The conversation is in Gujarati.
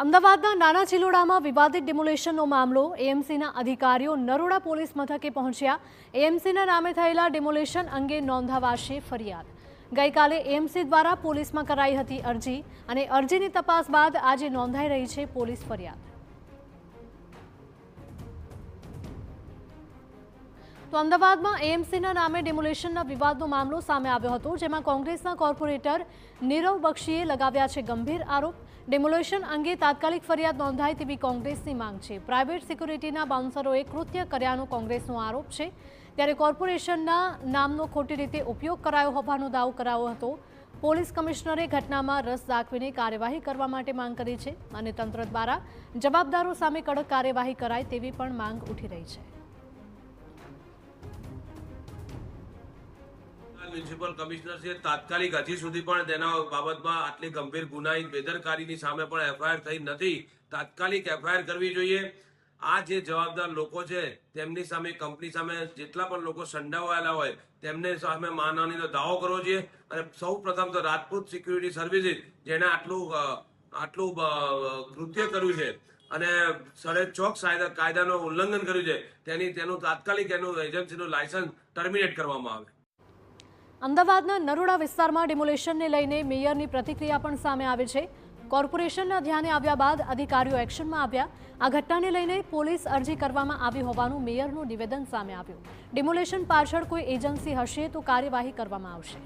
અમદાવાદના નાના ચિલોડામાં વિવાદિત ડિમોલેશનનો મામલો એએમસીના અધિકારીઓ નરોડા પોલીસ મથકે પહોંચ્યા। એએમસીના નામે થયેલા ડિમોલેશન અંગે નોંધાવાશે ફરિયાદ। ગઈકાલે એએમસી દ્વારા પોલીસમાં કરાઈ હતી અરજી અને અરજીની તપાસ બાદ આજે નોંધાઈ રહી છે પોલીસ ફરિયાદ। તો અમદાવાદમાં એએમસીના નામે ડિમોલેશનના વિવાદનો મામલો સામે આવ્યો હતો, જેમાં કોંગ્રેસના કોર્પોરેટર નીરવ બક્ષીએ લગાવ્યા છે ગંભીર આરોપ। ડિમોલેશન અંગે તાત્કાલિક ફરિયાદ નોંધાય તેવી કોંગ્રેસની માંગ છે। પ્રાઇવેટ સિક્યુરિટીના બાઉન્સરોએ કૃત્ય કર્યાનો કોંગ્રેસનો આરોપ છે, ત્યારે કોર્પોરેશનના નામનો ખોટી રીતે ઉપયોગ કરાયો હોવાનો દાવો કરાયો હતો। પોલીસ કમિશનરે ઘટનામાં રસ દાખવીને કાર્યવાહી કરવા માટે માંગ કરી છે અને તંત્ર દ્વારા જવાબદારો સામે કડક કાર્યવાહી કરાય તેવી પણ માંગ ઉઠી રહી છે। મ્યુનિસિપલ કમિશનર છે તાત્કાલિક હજી સુધી પણ તેના બાબતમાં આટલી ગંભીર ગુનાહિત બેદરકારીની સામે પણ એફઆઈઆર થઈ નથી। તાત્કાલિક એફઆઈઆર કરવી જોઈએ। આ જે જવાબદાર લોકો છે તેમની સામે, કંપની સામે જેટલા પણ લોકો સંડોવાયેલા હોય તેમને સામે માનહાનિનો દાવો કરવો જોઈએ। અને સૌ પ્રથમ તો રાજપૂત સિક્યુરિટી સર્વિસીસ જેને આટલું કૃત્ય કર્યું છે અને સડેચોક કાયદાનું ઉલ્લંઘન કર્યું છે તેનું તાત્કાલિક એનું એજન્સીનું લાયસન્સ ટર્મિનેટ કરવામાં આવે। અમદાવાદના નરોડા વિસ્તારમાં ડિમોલેશનને લઈને મેયરની પ્રતિક્રિયા પણ સામે આવે છે। કોર્પોરેશનના ધ્યાને આવ્યા બાદ અધિકારીઓ એક્શનમાં આવ્યા। આ ઘટનાને લઈને પોલીસ અરજી કરવામાં આવી હોવાનું મેયરનું નિવેદન સામે આવ્યું। ડિમોલેશન પાછળ કોઈ એજન્સી હશે તો કાર્યવાહી કરવામાં આવશે।